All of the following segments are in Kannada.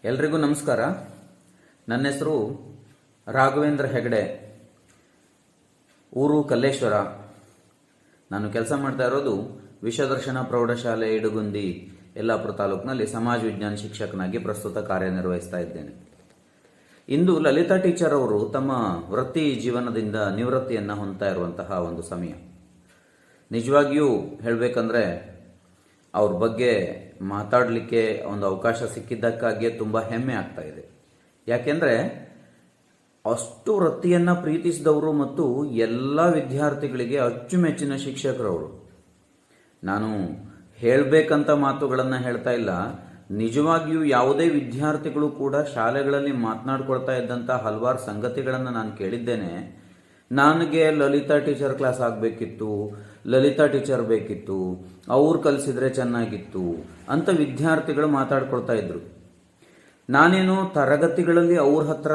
ಎಲ್ರಿಗೂ ನಮಸ್ಕಾರ. ನನ್ನ ಹೆಸರು ರಾಘವೇಂದ್ರ ಹೆಗಡೆ, ಊರು ಕಲ್ಲೇಶ್ವರ. ನಾನು ಕೆಲಸ ಮಾಡ್ತಾ ಇರೋದು ವಿಶ್ವದರ್ಶನ ಪ್ರೌಢಶಾಲೆ ಇಡುಗುಂದಿ ಯಲ್ಲಾಪುರ ತಾಲೂಕಿನಲ್ಲಿ ಸಮಾಜ ವಿಜ್ಞಾನ ಶಿಕ್ಷಕನಾಗಿ ಪ್ರಸ್ತುತ ಕಾರ್ಯನಿರ್ವಹಿಸ್ತಾ ಇದ್ದೇನೆ. ಇಂದು ಲಲಿತಾ ಟೀಚರ್ ಅವರು ತಮ್ಮ ವೃತ್ತಿ ಜೀವನದಿಂದ ನಿವೃತ್ತಿಯನ್ನು ಹೊಂದ್ತಾ ಇರುವಂತಹ ಒಂದು ಸಮಯ. ನಿಜವಾಗಿಯೂ ಹೇಳಬೇಕಂದ್ರೆ ಅವ್ರ ಬಗ್ಗೆ ಮಾತಾಡಲಿಕ್ಕೆ ಒಂದು ಅವಕಾಶ ಸಿಕ್ಕಿದ್ದಕ್ಕಾಗಿಯೇ ತುಂಬ ಹೆಮ್ಮೆ ಆಗ್ತಾ ಇದೆ. ಯಾಕೆಂದರೆ ಅಷ್ಟು ವೃತ್ತಿಯನ್ನು ಪ್ರೀತಿಸಿದವರು ಮತ್ತು ಎಲ್ಲ ವಿದ್ಯಾರ್ಥಿಗಳಿಗೆ ಅಚ್ಚುಮೆಚ್ಚಿನ ಶಿಕ್ಷಕರವರು. ನಾನು ಹೇಳಬೇಕಂತ ಮಾತುಗಳನ್ನು ಹೇಳ್ತಾ ಇಲ್ಲ, ನಿಜವಾಗಿಯೂ ಯಾವುದೇ ವಿದ್ಯಾರ್ಥಿಗಳು ಕೂಡ ಶಾಲೆಗಳಲ್ಲಿ ಮಾತನಾಡ್ಕೊಳ್ತಾ ಇದ್ದಂಥ ಹಲವಾರು ಸಂಗತಿಗಳನ್ನು ನಾನು ಕೇಳಿದ್ದೇನೆ. ನನಗೆ ಲಲಿತಾ ಟೀಚರ್ ಕ್ಲಾಸ್ ಆಗಬೇಕಿತ್ತು, ಲಲಿತಾ ಟೀಚರ್ ಬೇಕಿತ್ತು, ಅವ್ರು ಕಲಿಸಿದ್ರೆ ಚೆನ್ನಾಗಿತ್ತು ಅಂತ ವಿದ್ಯಾರ್ಥಿಗಳು ಮಾತಾಡ್ಕೊಳ್ತಾ ಇದ್ರು. ನಾನೇನು ತರಗತಿಗಳಲ್ಲಿ ಅವ್ರ ಹತ್ರ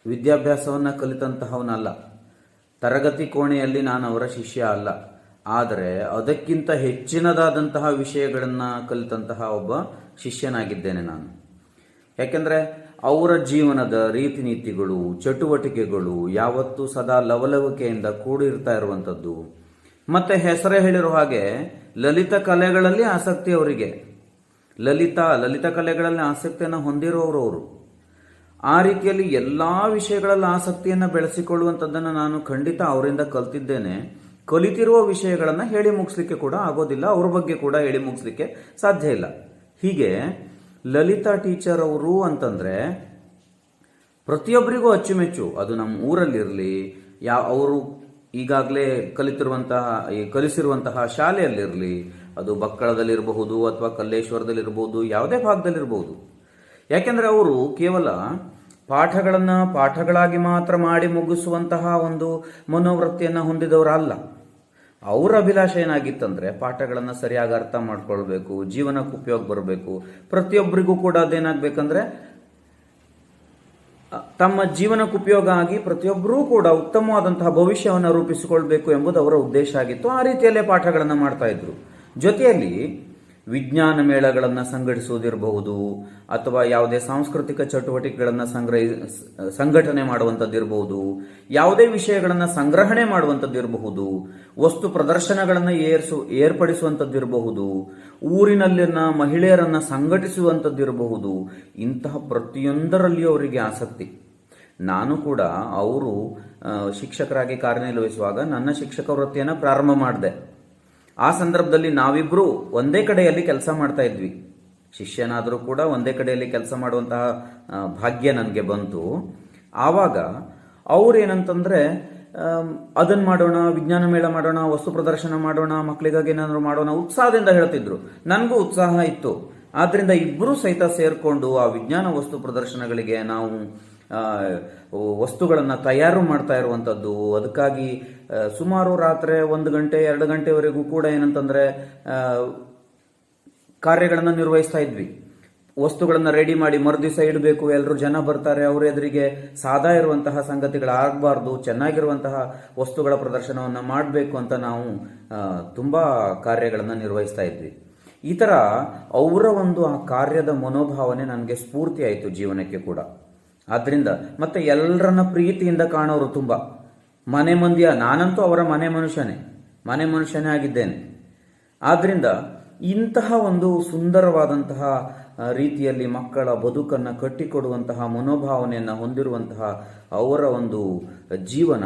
ವಿದ್ಯಾಭ್ಯಾಸವನ್ನು ಕಲಿತಂತಹವನಲ್ಲ, ತರಗತಿ ಕೋಣೆಯಲ್ಲಿ ನಾನು ಅವರ ಶಿಷ್ಯ ಅಲ್ಲ. ಆದರೆ ಅದಕ್ಕಿಂತ ಹೆಚ್ಚಿನದಾದಂತಹ ವಿಷಯಗಳನ್ನು ಕಲಿತಂತಹ ಒಬ್ಬ ಶಿಷ್ಯನಾಗಿದ್ದೇನೆ ನಾನು. ಯಾಕೆಂದರೆ ಅವರ ಜೀವನದ ರೀತಿ ನೀತಿಗಳು, ಚಟುವಟಿಕೆಗಳು ಯಾವತ್ತೂ ಸದಾ ಲವಲವಿಕೆಯಿಂದ ಕೂಡಿರ್ತಾ ಇರುವಂಥದ್ದು. ಮತ್ತೆ ಹೆಸರೇ ಹೇಳಿರೋ ಹಾಗೆ ಲಲಿತ ಕಲೆಗಳಲ್ಲಿ ಆಸಕ್ತಿ ಅವರಿಗೆ, ಲಲಿತ ಕಲೆಗಳಲ್ಲಿ ಆಸಕ್ತಿಯನ್ನು ಹೊಂದಿರೋರು. ಆ ರೀತಿಯಲ್ಲಿ ಎಲ್ಲ ವಿಷಯಗಳಲ್ಲಿ ಆಸಕ್ತಿಯನ್ನು ಬೆಳೆಸಿಕೊಳ್ಳುವಂಥದ್ದನ್ನು ನಾನು ಖಂಡಿತ ಅವರಿಂದ ಕಲ್ತಿದ್ದೇನೆ. ಕಲಿತಿರುವ ವಿಷಯಗಳನ್ನು ಹೇಳಿ ಮುಗಿಸ್ಲಿಕ್ಕೆ ಕೂಡ ಆಗೋದಿಲ್ಲ, ಅವ್ರ ಬಗ್ಗೆ ಕೂಡ ಹೇಳಿ ಮುಗಿಸ್ಲಿಕ್ಕೆ ಸಾಧ್ಯ ಇಲ್ಲ. ಹೀಗೆ ಲಲಿತಾ ಟೀಚರ್ ಅವರು ಅಂತಂದ್ರೆ ಪ್ರತಿಯೊಬ್ಬರಿಗೂ ಅಚ್ಚುಮೆಚ್ಚು. ಅದು ನಮ್ಮ ಊರಲ್ಲಿರಲಿ, ಅವರು ಈಗಾಗಲೇ ಕಲಿಸಿರುವಂತಹ ಶಾಲೆಯಲ್ಲಿರಲಿ, ಅದು ಬಕ್ಕಳದಲ್ಲಿರಬಹುದು ಅಥವಾ ಕಲ್ಲೇಶ್ವರದಲ್ಲಿರಬಹುದು, ಯಾವುದೇ ಭಾಗದಲ್ಲಿರಬಹುದು. ಯಾಕೆಂದರೆ ಅವರು ಕೇವಲ ಪಾಠಗಳನ್ನು ಪಾಠಗಳಾಗಿ ಮಾತ್ರ ಮಾಡಿ ಮುಗಿಸುವಂತಹ ಒಂದು ಮನೋವೃತ್ತಿಯನ್ನು ಹೊಂದಿದವರಲ್ಲ. ಅವರ ಅಭಿಲಾಷೆ ಏನಾಗಿತ್ತಂದ್ರೆ ಪಾಠಗಳನ್ನು ಸರಿಯಾಗಿ ಅರ್ಥ ಮಾಡ್ಕೊಳ್ಬೇಕು, ಜೀವನಕ್ಕೆ ಉಪಯೋಗ ಬರಬೇಕು. ಪ್ರತಿಯೊಬ್ಬರಿಗೂ ಕೂಡ ಅದೇನಾಗಬೇಕಂದ್ರೆ ತಮ್ಮ ಜೀವನಕ್ಕೆ ಉಪಯೋಗ ಆಗಿ ಪ್ರತಿಯೊಬ್ಬರೂ ಕೂಡ ಉತ್ತಮವಾದಂತಹ ಭವಿಷ್ಯವನ್ನು ರೂಪಿಸಿಕೊಳ್ಬೇಕು ಎಂಬುದು ಅವರ ಉದ್ದೇಶ ಆಗಿತ್ತು. ಆ ರೀತಿಯಲ್ಲೇ ಪಾಠಗಳನ್ನು ಮಾಡ್ತಾ ಇದ್ರು. ಜೊತೆಯಲ್ಲಿ ವಿಜ್ಞಾನ ಮೇಳಗಳನ್ನು ಸಂಘಟಿಸುವುದಿರಬಹುದು, ಅಥವಾ ಯಾವುದೇ ಸಾಂಸ್ಕೃತಿಕ ಚಟುವಟಿಕೆಗಳನ್ನು ಸಂಘಟನೆ ಮಾಡುವಂಥದ್ದಿರಬಹುದು, ಯಾವುದೇ ವಿಷಯಗಳನ್ನು ಸಂಗ್ರಹಣೆ ಮಾಡುವಂಥದ್ದಿರಬಹುದು, ವಸ್ತು ಪ್ರದರ್ಶನಗಳನ್ನು ಏರ್ಪಡಿಸುವಂಥದ್ದಿರಬಹುದು, ಊರಿನಲ್ಲಿನ ಮಹಿಳೆಯರನ್ನು ಸಂಘಟಿಸುವಂಥದ್ದಿರಬಹುದು. ಇಂತಹ ಪ್ರತಿಯೊಂದರಲ್ಲಿಯೂ ಅವರಿಗೆ ಆಸಕ್ತಿ. ನಾನು ಕೂಡ ಅವರು ಶಿಕ್ಷಕರಾಗಿ ಕಾರ್ಯನಿರ್ವಹಿಸುವಾಗ ನನ್ನ ಶಿಕ್ಷಕ ವೃತ್ತಿಯನ್ನು ಪ್ರಾರಂಭ ಮಾಡಿದೆ. ಆ ಸಂದರ್ಭದಲ್ಲಿ ನಾವಿಬ್ಬರು ಒಂದೇ ಕಡೆಯಲ್ಲಿ ಕೆಲಸ ಮಾಡ್ತಾ ಇದ್ವಿ. ಶಿಷ್ಯನಾದರೂ ಕೂಡ ಒಂದೇ ಕಡೆಯಲ್ಲಿ ಕೆಲಸ ಮಾಡುವಂತಹ ಭಾಗ್ಯ ನನಗೆ ಬಂತು. ಆವಾಗ ಅವ್ರೇನಂತಂದ್ರೆ ಅದನ್ನು ಮಾಡೋಣ, ವಿಜ್ಞಾನ ಮೇಳ ಮಾಡೋಣ, ವಸ್ತು ಪ್ರದರ್ಶನ ಮಾಡೋಣ, ಮಕ್ಕಳಿಗಾಗಿ ಏನಾದರೂ ಮಾಡೋಣ ಉತ್ಸಾಹದಿಂದ ಹೇಳ್ತಿದ್ರು. ನನಗೂ ಉತ್ಸಾಹ ಇತ್ತು. ಆದ್ರಿಂದ ಇಬ್ಬರೂ ಸಹಿತ ಸೇರ್ಕೊಂಡು ಆ ವಿಜ್ಞಾನ ವಸ್ತು ಪ್ರದರ್ಶನಗಳಿಗೆ ನಾವು ವಸ್ತುಗಳನ್ನು ತಯಾರು ಮಾಡ್ತಾ ಇರುವಂಥದ್ದು. ಅದಕ್ಕಾಗಿ ಸುಮಾರು ರಾತ್ರಿ 1 ಗಂಟೆ 2 ಗಂಟೆವರೆಗೂ ಕೂಡ ಏನಂತಂದ್ರೆ ಕಾರ್ಯಗಳನ್ನು ನಿರ್ವಹಿಸ್ತಾ ಇದ್ವಿ. ವಸ್ತುಗಳನ್ನು ರೆಡಿ ಮಾಡಿ ಮರುದಿವಸ ಇಡಬೇಕು, ಎಲ್ಲರೂ ಜನ ಬರ್ತಾರೆ, ಅವ್ರ ಎದುರಿಗೆ ಸಾದಾ ಇರುವಂತಹ ಸಂಗತಿಗಳಾಗಬಾರ್ದು, ಚೆನ್ನಾಗಿರುವಂತಹ ವಸ್ತುಗಳ ಪ್ರದರ್ಶನವನ್ನು ಮಾಡಬೇಕು ಅಂತ ನಾವು ತುಂಬಾ ಕಾರ್ಯಗಳನ್ನು ನಿರ್ವಹಿಸ್ತಾ ಇದ್ವಿ. ಈ ಥರ ಅವರ ಒಂದು ಆ ಕಾರ್ಯದ ಮನೋಭಾವನೆ ನನಗೆ ಸ್ಫೂರ್ತಿ ಆಯಿತು ಜೀವನಕ್ಕೆ ಕೂಡ. ಆದ್ರಿಂದ ಮತ್ತೆ ಎಲ್ಲರನ್ನ ಪ್ರೀತಿಯಿಂದ ಕಾಣೋರು ತುಂಬ ಮನೆ ಮಂದಿಯ. ನಾನಂತೂ ಅವರ ಮನೆ ಮನುಷ್ಯನೇ ಆಗಿದ್ದೇನೆ. ಆದ್ರಿಂದ ಇಂತಹ ಒಂದು ಸುಂದರವಾದಂತಹ ರೀತಿಯಲ್ಲಿ ಮಕ್ಕಳ ಬದುಕನ್ನು ಕಟ್ಟಿಕೊಡುವಂತಹ ಮನೋಭಾವನೆಯನ್ನು ಹೊಂದಿರುವಂತಹ ಅವರ ಒಂದು ಜೀವನ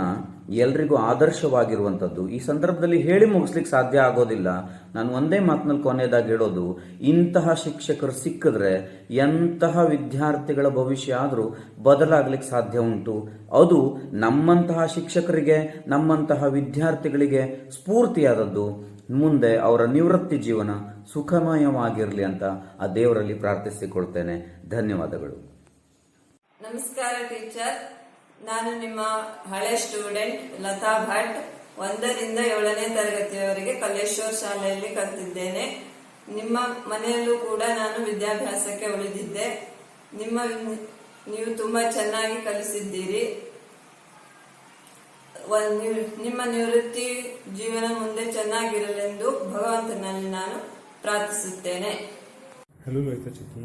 ಎಲ್ರಿಗೂ ಆದರ್ಶವಾಗಿರುವಂಥದ್ದು. ಈ ಸಂದರ್ಭದಲ್ಲಿ ಹೇಳಿ ಮುಗಿಸ್ಲಿಕ್ಕೆ ಸಾಧ್ಯ ಆಗೋದಿಲ್ಲ. ನಾನು ಒಂದೇ ಮಾತಿನಲ್ಲಿ ಕೊನೆಯದಾಗಿ ಹೇಳೋದು, ಇಂತಹ ಶಿಕ್ಷಕರು ಸಿಕ್ಕಿದ್ರೆ ಎಂತಹ ವಿದ್ಯಾರ್ಥಿಗಳ ಭವಿಷ್ಯ ಆದರೂ ಬದಲಾಗ್ಲಿಕ್ಕೆ ಸಾಧ್ಯ ಉಂಟು. ಅದು ನಮ್ಮಂತಹ ಶಿಕ್ಷಕರಿಗೆ, ನಮ್ಮಂತಹ ವಿದ್ಯಾರ್ಥಿಗಳಿಗೆ ಸ್ಫೂರ್ತಿಯಾದದ್ದು. ಮುಂದೆ ಅವರ ನಿವೃತ್ತಿ ಜೀವನ ಸುಖಮಯವಾಗಿರಲಿ ಅಂತ ಆ ದೇವರಲ್ಲಿ ಪ್ರಾರ್ಥಿಸಿಕೊಳ್ತೇನೆ. ಧನ್ಯವಾದಗಳು. ನಮಸ್ಕಾರ ಟೀಚರ್. ನಾನು ನಿಮ್ಮ ಹಳೆ ಸ್ಟೂಡೆಂಟ್ ಲತಾ ಭಟ್. 1ರಿಂದ 7ನೇ ತರಗತಿಯವರೆಗೆ ಕಲ್ಲೇಶ್ವರ ಶಾಲೆಯಲ್ಲಿ ಕಲಿತಿದ್ದೇನೆ. ನಿಮ್ಮ ಮನೆಯಲ್ಲೂ ಕೂಡ ನಾನು ವಿದ್ಯಾಭ್ಯಾಸಕ್ಕೆ ಉಳಿದಿದ್ದೆ. ನೀವು ತುಂಬಾ ಚೆನ್ನಾಗಿ ಕಲಿಸಿದ್ದೀರಿ. ನಿಮ್ಮ ನಿವೃತ್ತಿ ಜೀವನ ಮುಂದೆ ಚೆನ್ನಾಗಿರಲೆಂದು ಭಗವಂತನಲ್ಲಿ ನಾನು ಪ್ರಾರ್ಥಿಸುತ್ತೇನೆ. Hello, Loita Chiki.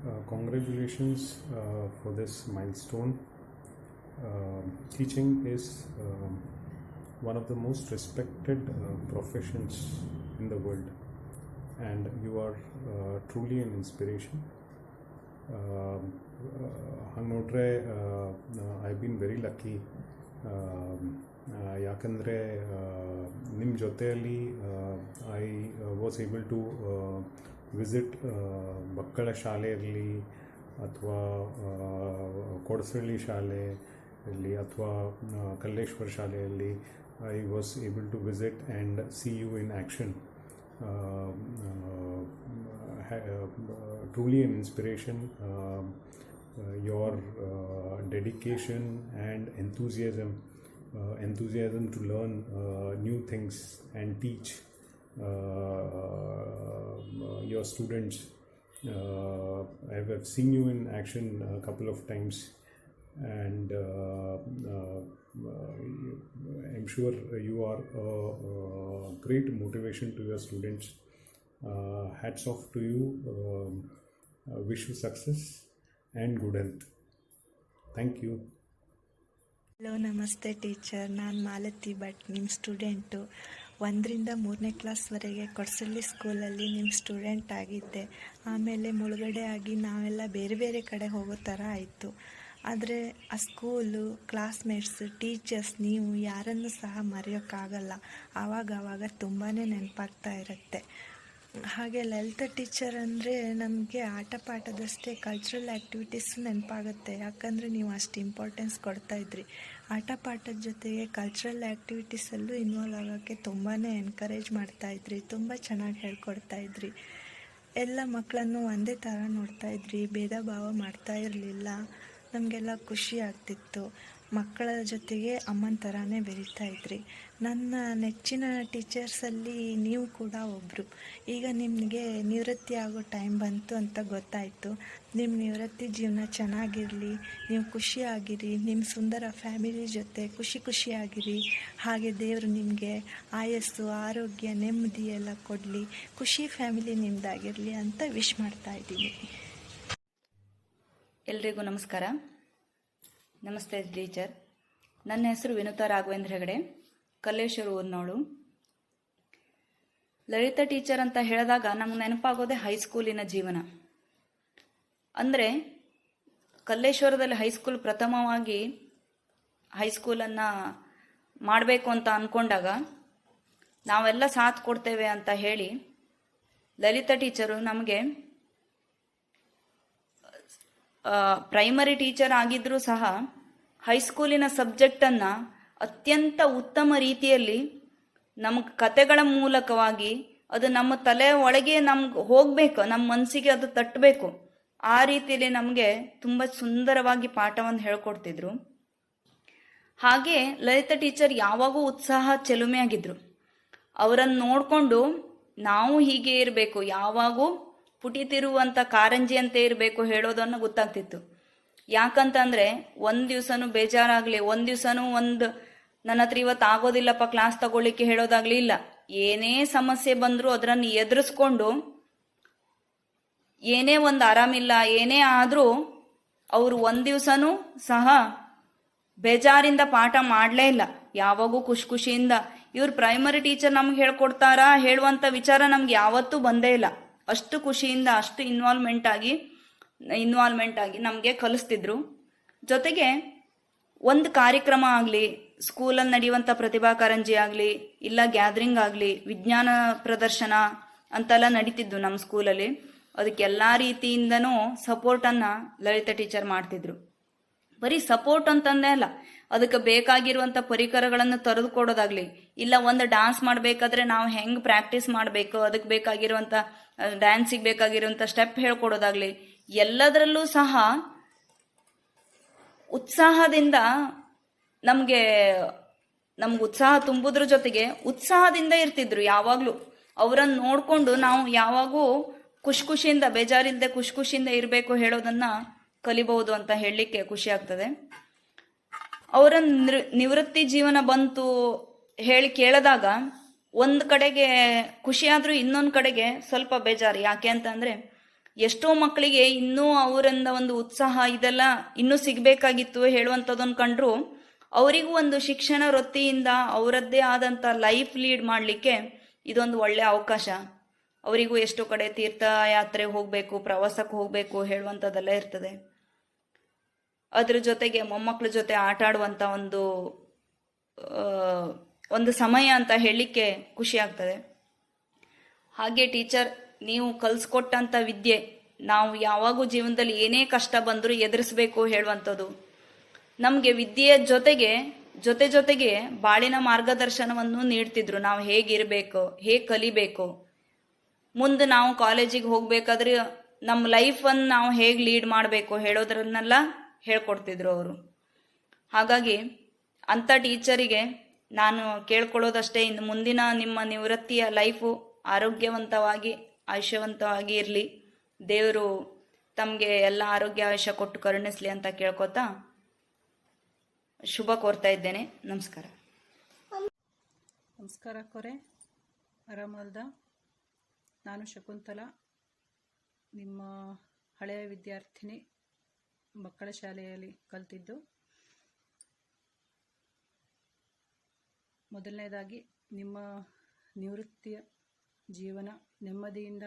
Congratulations for this milestone. Teaching is one of the most respected professions in the world, and you are truly an inspiration. ಹಂಗೆ ನೋಡ್ರೆ ಐ ಬೀನ್ ವೆರಿ ಲಕ್ಕಿ. ಯಾಕಂದರೆ ನಿಮ್ಮ ಜೊತೆಯಲ್ಲಿ I was able to visit ಮಕ್ಕಳ ಶಾಲೆ ಇರಲಿ ಅಥವಾ ಕೊಡಸಳ್ಳಿ ಶಾಲೆ ಇರಲಿ ಅಥವಾ ಕಲ್ಲೇಶ್ವರ ಶಾಲೆಯಲ್ಲಿ I was able to visit and see you in action. Truly an inspiration. Your dedication and enthusiasm to learn new things and teach your students. I have seen you in action a couple of times, and I'm sure you are a great motivation to your students. Hats off to you. Wish you success and good health. Thank you. Hello, ನಮಸ್ತೆ ಟೀಚರ್. ನಾನು ಮಾಲತಿ ಭಟ್, ನಿಮ್ಮ ಸ್ಟೂಡೆಂಟು. 1ರಿಂದ 3ನೇ ಕ್ಲಾಸ್ವರೆಗೆ ಕೊಡಸಳ್ಳಿ ಸ್ಕೂಲಲ್ಲಿ ನಿಮ್ಮ ಸ್ಟೂಡೆಂಟ್ ಆಗಿದ್ದೆ. ಆಮೇಲೆ ಮುಳುಗಡೆ ಆಗಿ ನಾವೆಲ್ಲ ಬೇರೆ ಬೇರೆ ಕಡೆ ಹೋಗೋ ಥರ ಆಯಿತು. ಆದರೆ ಆ ಸ್ಕೂಲು, ಕ್ಲಾಸ್ಮೇಟ್ಸು, ಟೀಚರ್ಸ್, ನೀವು ಯಾರನ್ನೂ ಸಹ ಮರೆಯೋಕ್ಕಾಗಲ್ಲ. ಆವಾಗ ತುಂಬಾ ನೆನಪಾಗ್ತಾ ಇರುತ್ತೆ. ಹಾಗೆ ಲಲಿತಾ ಟೀಚರ್ ಅಂದರೆ ನಮಗೆ ಆಟ ಪಾಠದಷ್ಟೇ ಕಲ್ಚರಲ್ ಆ್ಯಕ್ಟಿವಿಟೀಸು ನೆನಪಾಗುತ್ತೆ. ಯಾಕಂದರೆ ನೀವು ಅಷ್ಟು ಇಂಪಾರ್ಟೆನ್ಸ್ ಕೊಡ್ತಾಯಿದ್ರಿ. ಆಟ ಪಾಠದ ಜೊತೆಗೆ ಕಲ್ಚರಲ್ ಆ್ಯಕ್ಟಿವಿಟೀಸಲ್ಲೂ ಇನ್ವಾಲ್ವ್ ಆಗೋಕ್ಕೆ ತುಂಬಾ ಎನ್ಕರೇಜ್ ಮಾಡ್ತಾಯಿದ್ರಿ. ತುಂಬ ಚೆನ್ನಾಗಿ ಹೇಳ್ಕೊಡ್ತಾಯಿದ್ರಿ. ಎಲ್ಲ ಮಕ್ಕಳನ್ನು ಒಂದೇ ಥರ ನೋಡ್ತಾಯಿದ್ರಿ, ಭೇದ ಭಾವ ಮಾಡ್ತಾ ಇರಲಿಲ್ಲ. ನಮಗೆಲ್ಲ ಖುಷಿ ಆಗ್ತಿತ್ತು. ಮಕ್ಕಳ ಜೊತೆಗೆ ಅಮ್ಮನ ಥರನೇ ಬೆರೀತಾಯಿದ್ರಿ. ನನ್ನ ನೆಚ್ಚಿನ ಟೀಚರ್ಸಲ್ಲಿ ನೀವು ಕೂಡ ಒಬ್ಬರು. ಈಗ ನಿಮಗೆ ನಿವೃತ್ತಿ ಆಗೋ ಟೈಮ್ ಬಂತು ಅಂತ ಗೊತ್ತಾಯಿತು. ನಿಮ್ಮ ನಿವೃತ್ತಿ ಜೀವನ ಚೆನ್ನಾಗಿರಲಿ, ನೀವು ಖುಷಿಯಾಗಿರಿ, ನಿಮ್ಮ ಸುಂದರ ಫ್ಯಾಮಿಲಿ ಜೊತೆ ಖುಷಿಯಾಗಿರಿ. ಹಾಗೆ ದೇವರು ನಿಮಗೆ ಆಯಸ್ಸು, ಆರೋಗ್ಯ, ನೆಮ್ಮದಿ ಎಲ್ಲ ಕೊಡಲಿ. ಖುಷಿ ಫ್ಯಾಮಿಲಿ ನಿಮ್ಮದಾಗಿರಲಿ ಅಂತ ವಿಶ್ ಮಾಡ್ತಾಯಿದ್ದೀನಿ. ಎಲ್ರಿಗೂ ನಮಸ್ಕಾರ. ನಮಸ್ತೆ ಟೀಚರ್. ನನ್ನ ಹೆಸರು ವಿನುತಾ ರಾಘವೇಂದ್ರ ಹೆಗಡೆ, ಕಲ್ಲೇಶ್ವರ ಊರಿನವಳು. ಲಲಿತಾ ಟೀಚರ್ ಅಂತ ಹೇಳಿದಾಗ ನಮ್ಗೆ ನೆನಪಾಗೋದೆ ಹೈಸ್ಕೂಲಿನ ಜೀವನ. ಅಂದರೆ ಕಲ್ಲೇಶ್ವರದಲ್ಲಿ ಹೈಸ್ಕೂಲ್ ಪ್ರಥಮವಾಗಿ ಹೈಸ್ಕೂಲನ್ನು ಮಾಡಬೇಕು ಅಂತ ಅಂದ್ಕೊಂಡಾಗ ನಾವೆಲ್ಲ ಸಾಥ್ ಕೊಡ್ತೇವೆ ಅಂತ ಹೇಳಿ ಲಲಿತಾ ಟೀಚರು ನಮಗೆ ಪ್ರೈಮರಿ ಟೀಚರ್ ಆಗಿದ್ರೂ ಸಹ ಹೈಸ್ಕೂಲಿನ ಸಬ್ಜೆಕ್ಟನ್ನು ಅತ್ಯಂತ ಉತ್ತಮ ರೀತಿಯಲ್ಲಿ ನಮಗೆ ಕತೆಗಳ ಮೂಲಕವಾಗಿ ಅದು ನಮ್ಮ ತಲೆ ಒಳಗೆ ನಮ್ಗೆ ಹೋಗಬೇಕು, ನಮ್ಮ ಮನಸ್ಸಿಗೆ ಅದು ತಟ್ಟಬೇಕು. ಆ ರೀತಿಯಲ್ಲಿ ನಮಗೆ ತುಂಬ ಸುಂದರವಾಗಿ ಪಾಠವನ್ನು ಹೇಳ್ಕೊಡ್ತಿದ್ರು. ಹಾಗೆ ಲಲಿತಾ ಟೀಚರ್ ಯಾವಾಗೂ ಉತ್ಸಾಹ ಚೆಲುಮೆಯಾಗಿದ್ರು. ಅವರನ್ನು ನೋಡಿಕೊಂಡು ನಾವು ಹೀಗೆ ಇರಬೇಕು, ಯಾವಾಗೂ ಪುಟಿತಿರುವಂಥ ಕಾರಂಜಿಯಂತೆ ಇರಬೇಕು ಹೇಳೋದನ್ನು ಗೊತ್ತಾಗ್ತಿತ್ತು. ಯಾಕಂತಂದರೆ ಒಂದು ದಿವಸನೂ ಬೇಜಾರಾಗಲಿ, ಒಂದು ದಿವಸನೂ ನನ್ನ ಹತ್ರ ಇವತ್ತು ಆಗೋದಿಲ್ಲಪ್ಪ ಕ್ಲಾಸ್ ತಗೊಳ್ಳಿಕ್ಕೆ ಹೇಳೋದಾಗ್ಲಿ ಇಲ್ಲ. ಏನೇ ಸಮಸ್ಯೆ ಬಂದರೂ ಅದನ್ನು ಎದುರಿಸ್ಕೊಂಡು, ಏನೇ ಒಂದು ಆರಾಮಿಲ್ಲ ಏನೇ ಆದರೂ ಅವರು ಒಂದು ದಿವಸನೂ ಸಹ ಬೇಜಾರಿಂದ ಪಾಠ ಮಾಡಲೇ ಇಲ್ಲ. ಯಾವಾಗೂ ಖುಷಿಯಿಂದ ಇವ್ರು ಪ್ರೈಮರಿ ಟೀಚರ್ ನಮ್ಗೆ ಹೇಳ್ಕೊಡ್ತಾರಾ ಹೇಳುವಂಥ ವಿಚಾರ ನಮ್ಗೆ ಯಾವತ್ತೂ ಬಂದೇ ಇಲ್ಲ. ಅಷ್ಟು ಖುಷಿಯಿಂದ, ಅಷ್ಟು ಇನ್ವಾಲ್ವ್ಮೆಂಟ್ ಆಗಿ ನಮಗೆ ಕಲಿಸ್ತಿದ್ರು. ಜೊತೆಗೆ ಒಂದು ಕಾರ್ಯಕ್ರಮ ಆಗಲಿ, ಸ್ಕೂಲಲ್ಲಿ ನಡೆಯುವಂಥ ಪ್ರತಿಭಾ ಕಾರಂಜಿ ಆಗಲಿ, ಇಲ್ಲ ಗ್ಯಾದರಿಂಗ್ ಆಗಲಿ, ವಿಜ್ಞಾನ ಪ್ರದರ್ಶನ ಅಂತೆಲ್ಲ ನಡೀತಿದ್ದು ನಮ್ಮ ಸ್ಕೂಲಲ್ಲಿ. ಅದಕ್ಕೆಲ್ಲ ರೀತಿಯಿಂದನೂ ಸಪೋರ್ಟನ್ನು ಲಲಿತಾ ಟೀಚರ್ ಮಾಡ್ತಿದ್ರು. ಬರೀ ಸಪೋರ್ಟ್ ಅಂತಂದೇ ಅಲ್ಲ, ಅದಕ್ಕೆ ಬೇಕಾಗಿರುವಂಥ ಪರಿಕರಗಳನ್ನು ತೆರೆದುಕೊಡೋದಾಗ್ಲಿ, ಇಲ್ಲ ಒಂದು ಡ್ಯಾನ್ಸ್ ಮಾಡಬೇಕಾದ್ರೆ ನಾವು ಹೆಂಗೆ ಪ್ರಾಕ್ಟೀಸ್ ಮಾಡಬೇಕು, ಅದಕ್ಕೆ ಬೇಕಾಗಿರುವಂಥ ಡ್ಯಾನ್ಸಿಗೆ ಬೇಕಾಗಿರುವಂಥ ಸ್ಟೆಪ್ ಹೇಳ್ಕೊಡೋದಾಗ್ಲಿ, ಎಲ್ಲದರಲ್ಲೂ ಸಹ ಉತ್ಸಾಹದಿಂದ ನಮ್ಗೆ ಉತ್ಸಾಹ ತುಂಬುದ್ರ ಜೊತೆಗೆ ಉತ್ಸಾಹದಿಂದ ಇರ್ತಿದ್ರು. ಯಾವಾಗಲೂ ಅವರನ್ನು ನೋಡಿಕೊಂಡು ನಾವು ಯಾವಾಗೂ ಖುಷಿಯಿಂದ, ಬೇಜಾರಿಲ್ಲದೆ ಖುಷಿಯಿಂದ ಇರಬೇಕು ಹೇಳೋದನ್ನ ಕಲಿಬಹುದು ಅಂತ ಹೇಳಲಿಕ್ಕೆ ಖುಷಿ ಆಗ್ತದೆ. ಅವರ ನಿವೃತ್ತಿ ಜೀವನ ಬಂತು ಹೇಳಿ ಕೇಳಿದಾಗ ಒಂದು ಕಡೆಗೆ ಖುಷಿಯಾದ್ರೂ ಇನ್ನೊಂದು ಕಡೆಗೆ ಸ್ವಲ್ಪ ಬೇಜಾರು. ಯಾಕೆ ಅಂತಂದರೆ ಎಷ್ಟೋ ಮಕ್ಕಳಿಗೆ ಇನ್ನೂ ಅವರಿಂದ ಒಂದು ಉತ್ಸಾಹ ಇದೆಲ್ಲ ಇನ್ನೂ ಸಿಗಬೇಕಾಗಿತ್ತು ಹೇಳುವಂಥದ್ದನ್ನು ಕಂಡ್ರು ಅವರಿಗೂ ಒಂದು ಶಿಕ್ಷಣ ವೃತ್ತಿಯಿಂದ ಅವರದ್ದೇ ಆದಂಥ ಲೈಫ್ ಲೀಡ್ ಮಾಡಲಿಕ್ಕೆ ಇದೊಂದು ಒಳ್ಳೆಯ ಅವಕಾಶ. ಅವರಿಗೂ ಎಷ್ಟೋ ಕಡೆ ತೀರ್ಥಯಾತ್ರೆ ಹೋಗಬೇಕು, ಪ್ರವಾಸಕ್ಕೆ ಹೋಗಬೇಕು ಹೇಳುವಂಥದ್ದೆಲ್ಲ ಇರ್ತದೆ. ಅದ್ರ ಜೊತೆಗೆ ಮೊಮ್ಮಕ್ಕಳ ಜೊತೆ ಆಟ ಆಡುವಂಥ ಒಂದು ಸಮಯ ಅಂತ ಹೇಳಲಿಕ್ಕೆ ಖುಷಿ ಆಗ್ತದೆ. ಹಾಗೆ ಟೀಚರ್, ನೀವು ಕಲಿಸ್ಕೊಟ್ಟಂಥ ವಿದ್ಯೆ ನಾವು ಯಾವಾಗೂ ಜೀವನದಲ್ಲಿ ಏನೇ ಕಷ್ಟ ಬಂದರೂ ಎದುರಿಸಬೇಕು ಹೇಳುವಂಥದ್ದು. ನಮಗೆ ವಿದ್ಯೆಯ ಜೊತೆಗೆ ಬಾಳಿನ ಮಾರ್ಗದರ್ಶನವನ್ನು ನೀಡ್ತಿದ್ರು. ನಾವು ಹೇಗಿರಬೇಕು, ಹೇಗೆ ಕಲಿಬೇಕು, ಮುಂದೆ ನಾವು ಕಾಲೇಜಿಗೆ ಹೋಗ್ಬೇಕಾದ್ರೆ ನಮ್ಮ ಲೈಫನ್ನು ನಾವು ಹೇಗೆ ಲೀಡ್ ಮಾಡಬೇಕು ಹೇಳೋದ್ರನ್ನೆಲ್ಲ ಹೇಳ್ಕೊಡ್ತಿದ್ರು ಅವರು. ಹಾಗಾಗಿ ಅಂಥ ಟೀಚರಿಗೆ ನಾನು ಕೇಳ್ಕೊಳ್ಳೋದಷ್ಟೇ, ಇನ್ನು ಮುಂದಿನ ನಿಮ್ಮ ನಿವೃತ್ತಿಯ ಲೈಫು ಆರೋಗ್ಯವಂತವಾಗಿ ಆಯುಷ್ಯವಂತವಾಗಿ ಇರಲಿ, ದೇವರು ತಮಗೆ ಎಲ್ಲ ಆರೋಗ್ಯ ಆಯುಷ್ಯ ಕೊಟ್ಟು ಕರುಣಿಸ್ಲಿ ಅಂತ ಕೇಳ್ಕೊತಾ ಶುಭ ಕೋರ್ತಾ ಇದ್ದೇನೆ. ನಮಸ್ಕಾರ. ನಮಸ್ಕಾರ ಕೊರೆ, ಆರಾಮಲ್ದ? ನಾನು ಶಕುಂತಲಾ, ನಿಮ್ಮ ಹಳೆಯ ವಿದ್ಯಾರ್ಥಿನಿ, ಮಕ್ಕಳ ಶಾಲೆಯಲ್ಲಿ ಕಲ್ತಿದ್ದು. ಮೊದಲನೇದಾಗಿ ನಿಮ್ಮ ನಿವೃತ್ತಿಯ ಜೀವನ ನೆಮ್ಮದಿಯಿಂದ,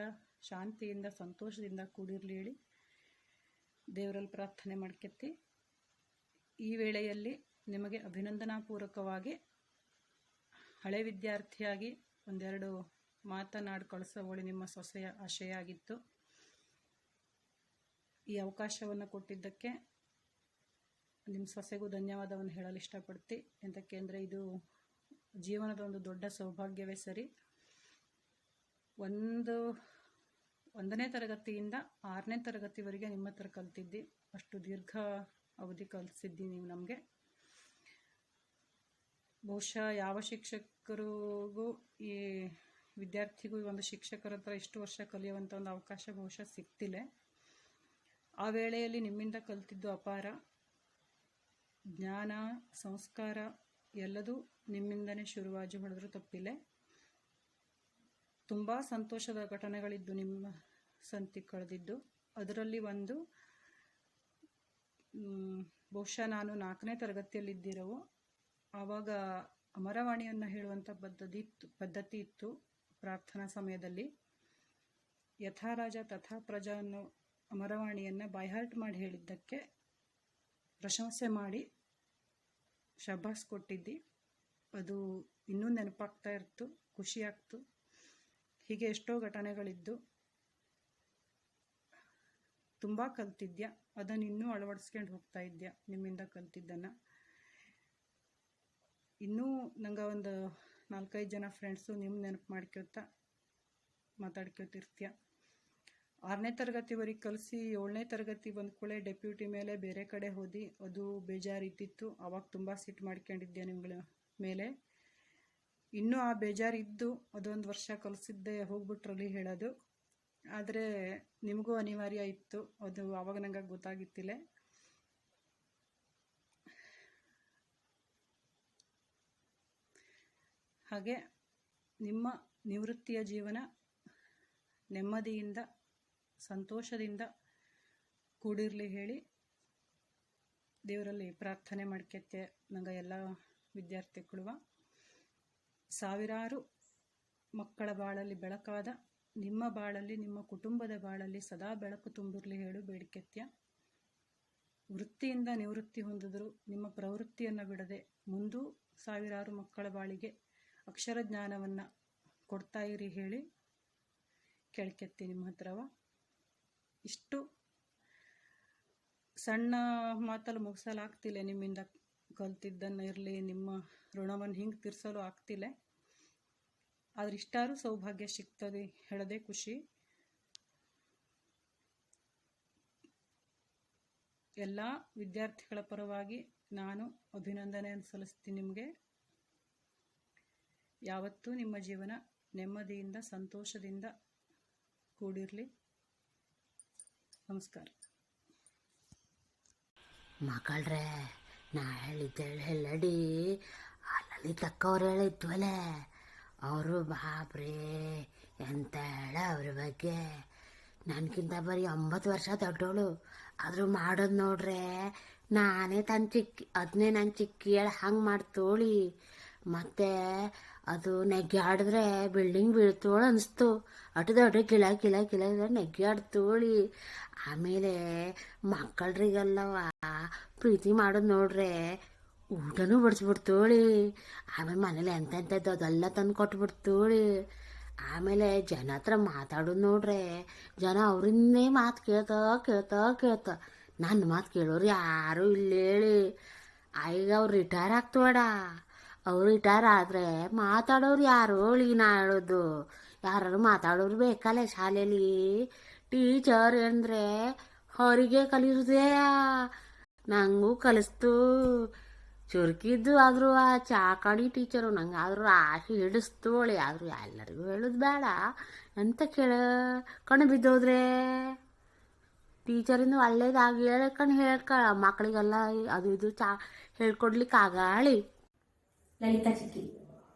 ಶಾಂತಿಯಿಂದ, ಸಂತೋಷದಿಂದ ಕೂಡಿರಲಿ ಹೇಳಿ ದೇವರಲ್ಲಿ ಪ್ರಾರ್ಥನೆ ಮಾಡ್ಕೆತ್ತಿ, ಈ ವೇಳೆಯಲ್ಲಿ ನಿಮಗೆ ಅಭಿನಂದನಾಪೂರ್ವಕವಾಗಿ ಹಳೆ ವಿದ್ಯಾರ್ಥಿಯಾಗಿ ಒಂದೆರಡು ಮಾತನಾಡಿ ಕಳಿಸೋವಳಿ ನಿಮ್ಮ ಸೊಸೆಯ ಆಶಯ ಆಗಿತ್ತು. ಈ ಅವಕಾಶವನ್ನು ಕೊಟ್ಟಿದ್ದಕ್ಕೆ ನಿಮ್ಮ ಸೊಸೆಗೂ ಧನ್ಯವಾದವನ್ನು ಹೇಳಲು ಇಷ್ಟಪಡ್ತಿ. ಎಂತಕ್ಕೆ ಅಂದರೆ ಇದು ಜೀವನದ ಒಂದು ದೊಡ್ಡ ಸೌಭಾಗ್ಯವೇ ಸರಿ. 1ನೇ ತರಗತಿಯಿಂದ 6ನೇ ತರಗತಿವರೆಗೆ ನಿಮ್ಮ ಹತ್ರ ಕಲ್ತಿದ್ದಿ. ಅಷ್ಟು ದೀರ್ಘ ಅವಧಿ ಕಲಿಸಿದ್ದಿ ನೀವು ನಮಗೆ. ಬಹುಶಃ ಯಾವ ಶಿಕ್ಷಕರಿಗೂ ಈ ವಿದ್ಯಾರ್ಥಿಗೂ ಒಂದು ಶಿಕ್ಷಕರ ಹತ್ರ ಇಷ್ಟು ವರ್ಷ ಕಲಿಯುವಂಥ ಒಂದು ಅವಕಾಶ ಬಹುಶಃ ಸಿಗ್ತಿಲ್ಲ. ಆ ವೇಳೆಯಲ್ಲಿ ನಿಮ್ಮಿಂದ ಕಲಿತಿದ್ದು ಅಪಾರ. ಜ್ಞಾನ, ಸಂಸ್ಕಾರ ಎಲ್ಲದೂ ನಿಮ್ಮಿಂದನೇ ಶುರುವಾಗಿ ಹೊಡೆದ್ರೂ ತಪ್ಪಿಲ್ಲ. ತುಂಬ ಸಂತೋಷದ ಘಟನೆಗಳಿದ್ದು ನಿಮ್ಮ ಸಂತಿ ಕಳೆದಿದ್ದು. ಅದರಲ್ಲಿ ಒಂದು ಬಹುಶಃ ನಾನು 4ನೇ ತರಗತಿಯಲ್ಲಿದ್ದಿರವು. ಆವಾಗ ಅಮರವಾಣಿಯನ್ನು ಹೇಳುವಂಥ ಪದ್ಧತಿ ಇತ್ತು ಪ್ರಾರ್ಥನಾ ಸಮಯದಲ್ಲಿ. ಯಥಾ ರಾಜ ತಥಾ ಪ್ರಜಾ ಅನ್ನೋ ಅಮರವಾಣಿಯನ್ನು ಬೈಹಾರ್ಟ್ ಮಾಡಿ ಹೇಳಿದ್ದಕ್ಕೆ ಪ್ರಶಂಸೆ ಮಾಡಿ ಶಬಾಸ್ ಕೊಟ್ಟಿದ್ದಿ. ಅದು ಇನ್ನೂ ನೆನಪಾಗ್ತಾ ಇರ್ತು, ಖುಷಿಯಾಗ್ತು. ಹೀಗೆ ಎಷ್ಟೋ ಘಟನೆಗಳಿದ್ದು ತುಂಬ ಕಲ್ತಿದ್ಯಾ. ಅದನ್ನು ಇನ್ನೂ ಅಳವಡಿಸ್ಕೊಂಡು ಹೋಗ್ತಾ ಇದ್ಯಾ ನಿಮ್ಮಿಂದ ಕಲ್ತಿದ್ದನ್ನು. ಇನ್ನೂ ನಂಗೆ ಒಂದು 4-5 ಜನ ಫ್ರೆಂಡ್ಸು ನಿಮ್ಮ ನೆನಪು ಮಾಡ್ಕೊತಾ ಮಾತಾಡ್ಕೊತಿರ್ತೀಯ. 6ನೇ ತರಗತಿವರೆಗೆ ಕಲಿಸಿ 7ನೇ ತರಗತಿ ಬಂದ ಕೂಡಲೇ ಡೆಪ್ಯೂಟಿ ಮೇಲೆ ಬೇರೆ ಕಡೆ ಹೋದಿ. ಅದು ಬೇಜಾರಿದ್ದಿತ್ತು. ಆವಾಗ ತುಂಬ ಸಿಟ್ಟು ಮಾಡ್ಕೊಂಡಿದ್ದೆ ನಿಮ್ಗಳ ಮೇಲೆ. ಇನ್ನೂ ಆ ಬೇಜಾರಿದ್ದು ಅದೊಂದು ವರ್ಷ ಕಲಿಸಿದ್ದೆ ಹೋಗ್ಬಿಟ್ರಲ್ಲಿ ಹೇಳೋದು. ಆದರೆ ನಿಮಗೂ ಅನಿವಾರ್ಯ ಇತ್ತು, ಅದು ಆವಾಗ ನಂಗೆ ಗೊತ್ತಾಗಿತ್ತಿಲ್ಲ. ಹಾಗೆ ನಿಮ್ಮ ನಿವೃತ್ತಿಯ ಜೀವನ ನೆಮ್ಮದಿಯಿಂದ, ಸಂತೋಷದಿಂದ ಕೂಡಿರಲಿ ಹೇಳಿ ದೇವರಲ್ಲಿ ಪ್ರಾರ್ಥನೆ ಮಾಡ್ಕೊತ್ತೆ. ನಂಗೆ ಎಲ್ಲ ವಿದ್ಯಾರ್ಥಿಗಳು ಸಾವಿರಾರು ಮಕ್ಕಳ ಬಾಳಲ್ಲಿ ಬೆಳಕಾದ ನಿಮ್ಮ ಬಾಳಲ್ಲಿ, ನಿಮ್ಮ ಕುಟುಂಬದ ಬಾಳಲ್ಲಿ ಸದಾ ಬೆಳಕು ತುಂಬಿರಲಿ ಹೇಳು ಬೇಡಿಕೆತ್ಯ. ವೃತ್ತಿಯಿಂದ ನಿವೃತ್ತಿ ಹೊಂದಿದ್ರು ನಿಮ್ಮ ಪ್ರವೃತ್ತಿಯನ್ನು ಬಿಡದೆ ಮುಂದೂ ಸಾವಿರಾರು ಮಕ್ಕಳ ಬಾಳಿಗೆ ಅಕ್ಷರ ಜ್ಞಾನವನ್ನು ಕೊಡ್ತಾ ಇರಿ ಹೇಳಿ ಕೇಳ್ಕೆತ್ತಿ ನಿಮ್ಮ ಹತ್ರವ. ಇಷ್ಟು ಸಣ್ಣ ಮಾತಲ್ಲಿ ಮುಗಿಸಲಾಗ್ತಿಲ್ಲ. ನಿಮ್ಮಿಂದ ಕಲ್ತಿದ್ದನ್ನು ಇರಲಿ, ನಿಮ್ಮ ಋಣವನ್ನು ಹಿಂಗೆ ತೀರಿಸಲು ಆಗ್ತಿಲ್ಲ. ಆದರೆ ಇಷ್ಟಾರು ಸೌಭಾಗ್ಯ ಸಿಗ್ತದೆ ಹೇಳೋದೇ ಖುಷಿ. ಎಲ್ಲ ವಿದ್ಯಾರ್ಥಿಗಳ ಪರವಾಗಿ ನಾನು ಅಭಿನಂದನೆಯನ್ನು ಸಲ್ಲಿಸ್ತೀನಿ ನಿಮಗೆ. ಯಾವತ್ತೂ ನಿಮ್ಮ ಜೀವನ ನೆಮ್ಮದಿಯಿಂದ, ಸಂತೋಷದಿಂದ ಕೂಡಿರಲಿ. ನಮಸ್ಕಾರ. ಮಕ್ಕಳ್ರೆ, ನಾ ಹೇಳಡಿ ಆ ಲಲಿತಕ್ಕವ್ರು ಹೇಳಿದ್ವಲ್ಲ, ಅವರು ಬಾಬ್ರೇ ಎಂತ ಹೇಳ ಅವ್ರ ಬಗ್ಗೆ ನನಗಿಂತ ಬರೀ 9 ವರ್ಷ ದೊಡ್ಡವಳು. ಆದರೂ ಮಾಡೋದು ನೋಡ್ರೆ ನಾನೇ ಅದನ್ನೇ ನನ್ನ ಚಿಕ್ಕಿ ಹೇಳಿ ಹಂಗೆ ಮಾಡ್ತೋಳಿ. ಮತ್ತು ಅದು ನೆಗ್ಗೆ ಆಡಿದ್ರೆ ಬಿಲ್ಡಿಂಗ್ ಬೀಳ್ತೋಳು ಅನಿಸ್ತು. ಅటు ದೊಡ್ಡ ಗಿಳ ಗಿಳ ಗಿಳ ನೆಗ್ಗೆ ಆಡ್ತೋಳಿ. ಆಮೇಲೆ ಮಕ್ಕಳ್ರಿಗೆಲ್ಲವ ಪ್ರೀತಿ ಮಾಡೋದು ನೋಡ್ರೆ ಊಟನೂ ಬಡಿಸ್ಬಿಡ್ತೋಳಿ. ಆಮೇಲೆ ಮನೇಲಿ ಎಂತೆಂಥದ್ದು ಅದೆಲ್ಲ ತಂದು ಕೊಟ್ಬಿಡ್ತೋಳಿ. ಆಮೇಲೆ ಜನ ಹತ್ರ ಮಾತಾಡೋದು ನೋಡ್ರೆ ಜನ ಅವ್ರನ್ನೇ ಮಾತು ಕೇಳ್ತಾ ನನ್ನ ಮಾತು ಕೇಳೋರು ಯಾರೂ ಇಲ್ಲ ಹೇಳಿ. ಈಗ ಅವ್ರು ರಿಟೈರ್ ಆಗ್ತೋಡ. ಅವ್ರು ರಿಟೈರ್ ಆದರೆ ಮಾತಾಡೋರು ಯಾರು ಹೇಳಿ ನಾ ಹೇಳೋದು. ಯಾರು ಮಾತಾಡೋರು ಬೇಕಲ್ಲ ಶಾಲೆಯಲ್ಲಿ. ಟೀಚರ್ ಅಂದರೆ ಅವರಿಗೆ ಕಲಿಸೋದೇ ನಂಗೂ ಕಲಿಸ್ತು. ಚುರುಕಿದ್ದು ಆದರೂ ಆ ಚಾಕಣಿ ಟೀಚರು ನಂಗೆ ಆದರೂ ಆಸೆ ಹಿಡಿಸ್ತೋಳಿ. ಆದರೂ ಎಲ್ಲರಿಗೂ ಹೇಳೋದು ಬೇಡ ಅಂತ ಕಣ್ಣು ಬಿದ್ದೋದ್ರೆ ಟೀಚರಿಂದ ಒಳ್ಳೇದಾಗಿ ಹೇಳ್ಕ ಮಕ್ಕಳಿಗೆಲ್ಲ ಅದು ಇದು ಹೇಳ್ಕೊಡ್ಲಿಕ್ಕೆ ಆಗಾಳಿ. ಲಲಿತಾ ಚಿಕ್ಕಿ,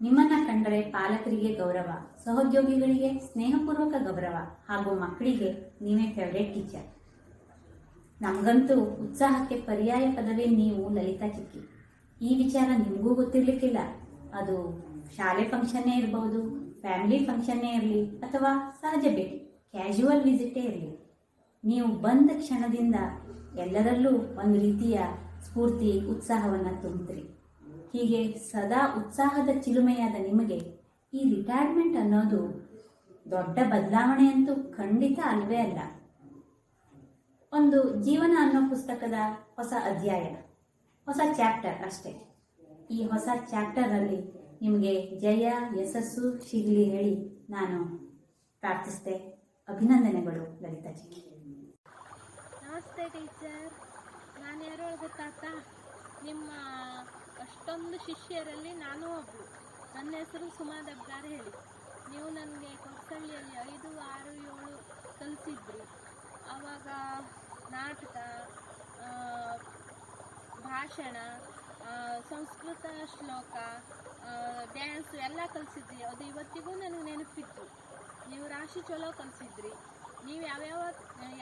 ನಿಮ್ಮನ್ನ ಕಂಡರೆ ಪಾಲಕರಿಗೆ ಗೌರವ, ಸಹೋದ್ಯೋಗಿಗಳಿಗೆ ಸ್ನೇಹಪೂರ್ವಕ ಗೌರವ ಹಾಗೂ ಮಕ್ಕಳಿಗೆ ನೀವೇ ಫೇವ್ರೇಟ್ ಟೀಚರ್. ನಮಗಂತೂ ಉತ್ಸಾಹಕ್ಕೆ ಪರ್ಯಾಯ ಪದವೇ ನೀವು ಲಲಿತಾ ಚಿಕ್ಕಿ. ಈ ವಿಚಾರ ನಿಮಗೂ ಗೊತ್ತಿರ್ಲಿಕ್ಕಿಲ್ಲ. ಅದು ಶಾಲೆ ಫಂಕ್ಷನ್ನೇ ಇರಬಹುದು, ಫ್ಯಾಮಿಲಿ ಫಂಕ್ಷನ್ನೇ ಇರಲಿ, ಅಥವಾ ಸಹಜ ಭೇಟಿ ಕ್ಯಾಶುವಲ್ ವಿಸಿಟೇ ಇರಲಿ, ನೀವು ಬಂದ ಕ್ಷಣದಿಂದ ಎಲ್ಲರಲ್ಲೂ ಒಂದು ರೀತಿಯ ಸ್ಫೂರ್ತಿ ಉತ್ಸಾಹವನ್ನು ತುಂಬ್ತೀರಿ. ಹೀಗೆ ಸದಾ ಉತ್ಸಾಹದ ಚಿಲುಮೆಯಾದ ನಿಮಗೆ ಈ ರಿಟೈರ್ಮೆಂಟ್ ಅನ್ನೋದು ದೊಡ್ಡ ಬದಲಾವಣೆ ಅಂತೂ ಖಂಡಿತ ಅಲ್ವೇ ಅಲ್ಲ. ಒಂದು ಜೀವನ ಅನ್ನೋ ಪುಸ್ತಕದ ಹೊಸ ಅಧ್ಯಾಯ, ಹೊಸ ಚಾಪ್ಟರ್ ಅಷ್ಟೇ. ಈ ಹೊಸ ಚಾಪ್ಟರಲ್ಲಿ ನಿಮಗೆ ಜಯ ಯಶಸ್ಸು ಸಿಗಲಿ ಹೇಳಿ ನಾನು ಪ್ರಾರ್ಥಿಸಿದೆ. ಅಭಿನಂದನೆಗಳು ಲಲಿತಾ ಚಿಕ್ಕಿ. ನಮಸ್ತೆ ಟೀಚರ್, ನಾನು ಯಾರು ಗೊತ್ತಾಗ್ತಾ? ನಿಮ್ಮ ಅಷ್ಟೊಂದು ಶಿಷ್ಯರಲ್ಲಿ ನಾನು ಒಬ್ಬಳು. ನನ್ನ ಹೆಸರು ಸುಮಾ ದಬ್ಗಾರ್ ಹೇಳಿ. ನೀವು ನನಗೆ ಕೊಡ್ಸಳ್ಳಿಯಲ್ಲಿ 5, 6, 7 ಕಲಿಸಿದ್ರಿ. ಆವಾಗ ನಾಟಕ, ಭಾಷಣ, ಸಂಸ್ಕೃತ ಶ್ಲೋಕ, ಡ್ಯಾನ್ಸ್ ಎಲ್ಲ ಕಲಿಸಿದ್ರಿ. ಅದು ಇವತ್ತಿಗೂ ನನಗೆ ನೆನಪಿತ್ತು. ನೀವು ರಾಶಿ ಚಲೋ ಕಲಿಸಿದ್ರಿ. ನೀವು